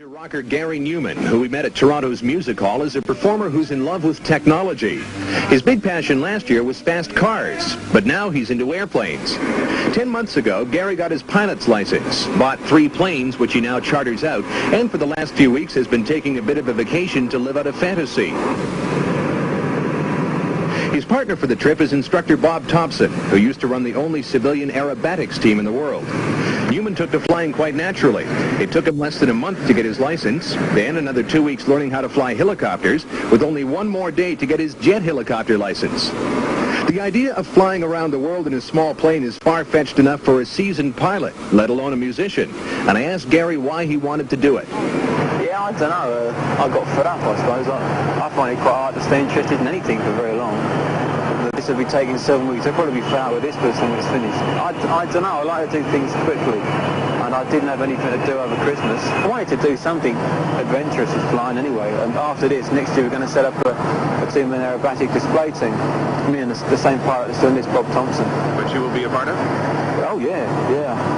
Rocker Gary Numan, who we met at Toronto's Music Hall, is a performer who's in love with technology. His big passion last year was fast cars, but now he's into airplanes. 10 months ago, Gary got his pilot's license, bought 3 planes, which he now charters out, and for the last few weeks has been taking a bit of a vacation to live out a fantasy. His partner for the trip is instructor Bob Thompson, who used to run the only civilian aerobatics team in the world. Numan took to flying quite naturally. It took him less than a month to get his license, then another 2 weeks learning how to fly helicopters, with only one more day to get his jet helicopter license. The idea of flying around the world in a small plane is far-fetched enough for a seasoned pilot, let alone a musician. And I asked Gary why he wanted to do it. Yeah, I don't know. I got fed up, I suppose. I find it quite hard to stay interested in anything for very long. This will be taking 7 weeks. I'll probably be fed out with this by the time it's finished. I don't know. I like to do things quickly. And I didn't have anything to do over Christmas. I wanted to do something adventurous as flying anyway. And after this, next year we're going to set up a team, an aerobatic display team. Me and the same pilot that's doing this, Bob Thompson. Which you will be a part of? Oh, yeah.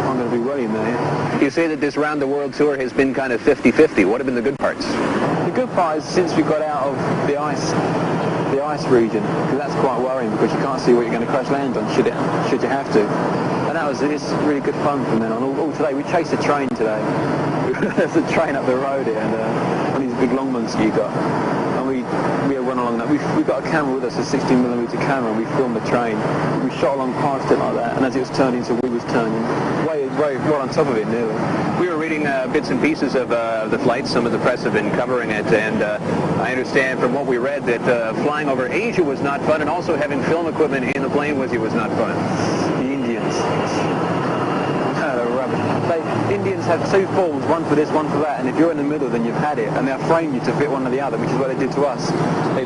I'm going to be well in there, yeah. You say that this round-the-world tour has been kind of 50-50. What have been the good parts? The good part is since we got out of the ice region, because that's quite worrying because you can't see what you're going to crash land on should you have to. And it's really good fun from then on. All today, we chased a train today. There's a train up the road here, and one of these big long ones you got. And we run along that. We've got a camera with us, a 16mm camera, and we filmed the train. We shot along past it like that, and as it was turning, so we was turning way right on top of it nearly. We were reading bits and pieces of the flight. Some of the press have been covering it, and I understand from what we read that flying over Asia was not fun, and also having film equipment in the plane with you was not fun. The Indians. Indians have 2 forms, one for this, one for that, and if you're in the middle, then you've had it, and they'll frame you to fit one or the other, which is what they did to us.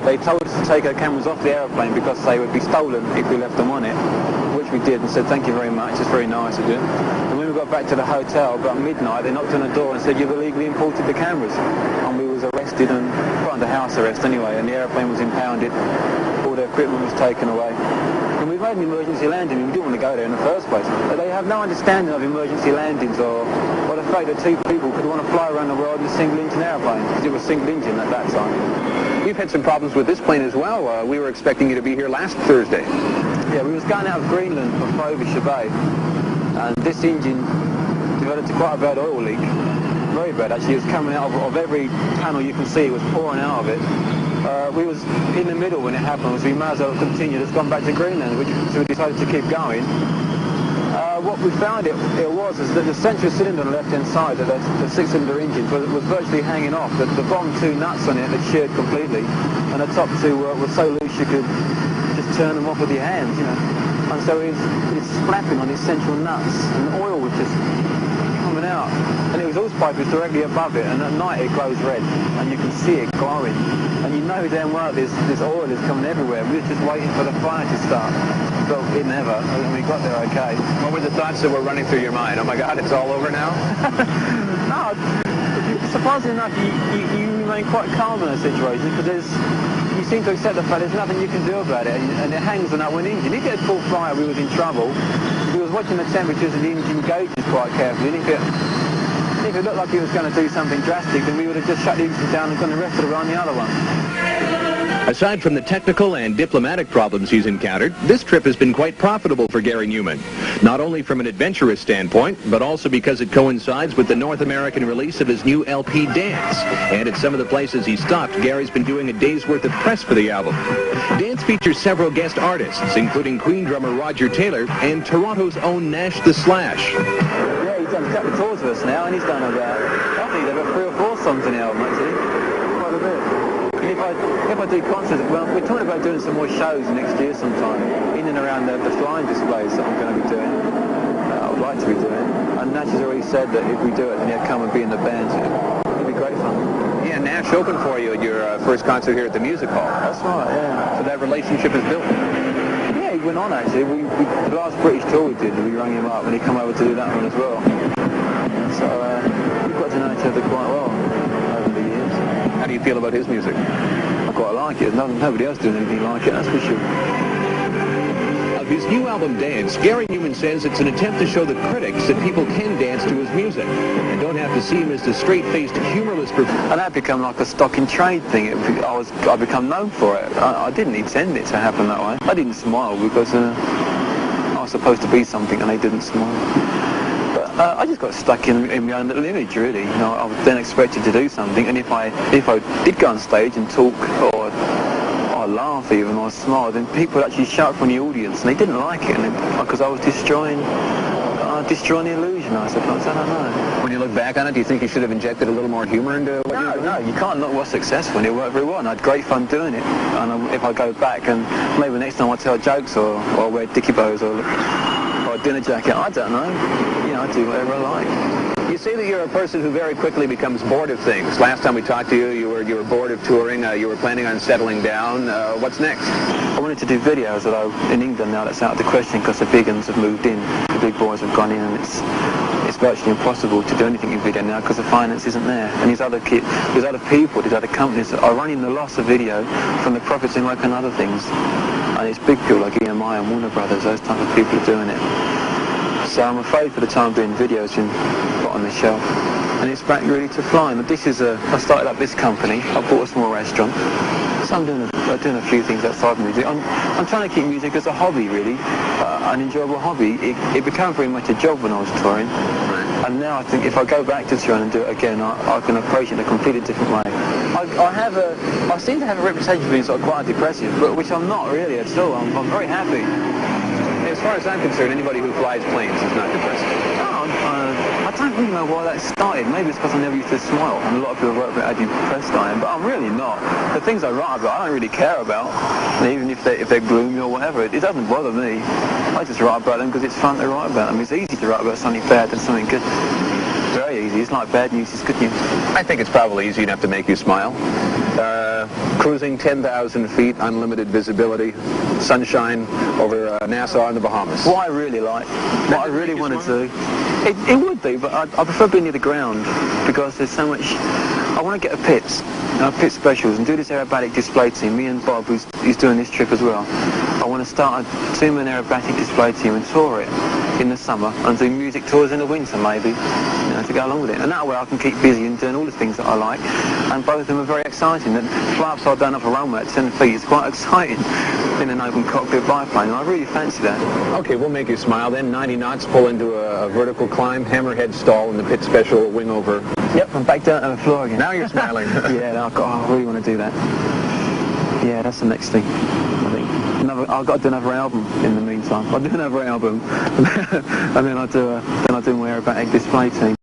They told us to take our cameras off the aeroplane because they would be stolen if we left them on it, which we did, and said thank you very much, it's very nice of you. And when we got back to the hotel about midnight, they knocked on the door and said you've illegally imported the cameras, and we was arrested and put under house arrest anyway, and the aeroplane was impounded, all the equipment was taken away. And we made an emergency landing, and we didn't want to go there in the first place. But they have no understanding of emergency landings or the fact that 2 people could want to fly around the world in a single-engine airplane, because it was single-engine at that time. We've had some problems with this plane as well. We were expecting you to be here last Thursday. Yeah, we was going out of Greenland for Frobisher Bay, and this engine developed quite a bad oil leak. Very bad, actually. It was coming out of every panel you can see. It was pouring out of it. We was in the middle when it happened, so we might as well continue. It's gone back to Greenland, so we decided to keep going. What we found it was is that the central cylinder on the left-hand side, the 6-cylinder engine, was virtually hanging off. The bottom 2 nuts on it had sheared completely, and the top 2 were so loose you could just turn them off with your hands, you know. And so it's flapping on these central nuts, and the oil was just coming out. And it was hose pipe was directly above it, and at night it glows red, and you can see it glowing. And you know damn well this oil is coming everywhere. We were just waiting for the fire to start. But it never, and we got there okay. What were the thoughts that were running through your mind? Oh my God, it's all over now? No, surprisingly enough, you remain quite calm in a situation, because you seem to accept the fact there's nothing you can do about it, and it hangs on that one engine. If it had full fire, we was in trouble. We was watching the temperatures of the engine gauges quite carefully, and if it looked like it was going to do something drastic, then we would have just shut the engine down and gone the rest of the way on the other one. Aside from the technical and diplomatic problems he's encountered, this trip has been quite profitable for Gary Numan. Not only from an adventurous standpoint, but also because it coincides with the North American release of his new LP, Dance. And at some of the places he stopped, Gary's been doing a day's worth of press for the album. Dance features several guest artists, including Queen drummer Roger Taylor and Toronto's own Nash the Slash. Yeah, he's done a couple of tours with us now, and he's done about, I think there are 3 or 4 songs in the album, actually. Quite a bit. If I do concerts, well, we're talking about doing some more shows next year sometime, in and around the flying displays that I'm going to be doing. I would like to be doing. And Nash has already said that if we do it, then he'll come and be in the band. It'll be great fun. Yeah, Nash opened for you at your first concert here at the Music Hall. That's right, yeah. So that relationship is built. Yeah, he went on actually. The last British tour we did, we rang him up and he came over to do that one as well. So we've got to know each other quite well over the years. How do you feel about his music? I quite like it. Nobody else doing anything like it, that's for sure. his new album, Dance, Gary Numan says it's an attempt to show the critics that people can dance to his music and don't have to see him as the straight-faced, humorless performer. And that become like a stock-in-trade thing. I become known for it. I didn't intend it to happen that way. I didn't smile because I was supposed to be something and they didn't smile. But I just got stuck in my own little image, really. You know, I was then expected to do something, and if I did go on stage and talk or laugh even or smile, then people would actually shout from the audience, and they didn't like it, because I was destroying the illusion, I suppose. I don't know. When you look back on it, do you think you should have injected a little more humor into what you were doing? No, you can't not was successful, and it worked very well, and I had great fun doing it. And if I go back, and maybe next time I tell jokes or wear dicky bows or a dinner jacket, I don't know. You know, I do whatever I like. You say that you're a person who very quickly becomes bored of things. Last time we talked to you, you were bored of touring. You were planning on settling down. What's next? I wanted to do videos, although in England now that's out of the question because the big uns have moved in. The big boys have gone in, and it's virtually impossible to do anything in video now because the finance isn't there. And these other people, these other companies are running the loss of video from the profits in work and other things. And it's big people like EMI and Warner Brothers, those type of people are doing it. So I'm afraid for the time being video's been put on the shelf. And it's back really to flying. But this is I started up this company. I bought a small restaurant. So I'm doing a few things outside music. I'm trying to keep music as a hobby, really, an enjoyable hobby. It became very much a job when I was touring. And now I think if I go back to touring and do it again, I can approach it in a completely different way. I seem to have a reputation for being sort of quite depressive, but which I'm not really at all. I'm very happy. As far as I'm concerned, anybody who flies planes is not depressed. I don't really know why that started. Maybe it's because I never used to smile, and a lot of people wrote about how depressed I am, but I'm really not. The things I write about, I don't really care about, and even if they're gloomy or whatever, it doesn't bother me. I just write about them because it's fun to write about them. It's easy to write about something bad than something good. Very easy. It's like bad news is good news. I think it's probably easy enough to make you smile. Cruising 10,000 feet, unlimited visibility, sunshine over Nassau in the Bahamas. What I really like, what I really want to do, it would be, but I prefer being near the ground because there's so much. I want to get a pit specials and do this aerobatic display team. Me and Bob, who's doing this trip as well. I want to start a two-man aerobatic display team and tour it in the summer and do music tours in the winter maybe, to go along with it. And that way I can keep busy and doing all the things that I like. And both of them are very exciting. And fly upside down off a runway at 10 feet is quite exciting in an open cockpit biplane. And I really fancy that. Okay, we'll make you smile then. 90 knots, pull into a vertical climb, hammerhead stall, and the pit special wing over. Yep, I'm back down to the floor again. Now you're smiling. Yeah, I really want to do that. Yeah, that's the next thing, I think. I've got to do another album in the meantime. I'll do another album, and then I'll do my aerobatic display team.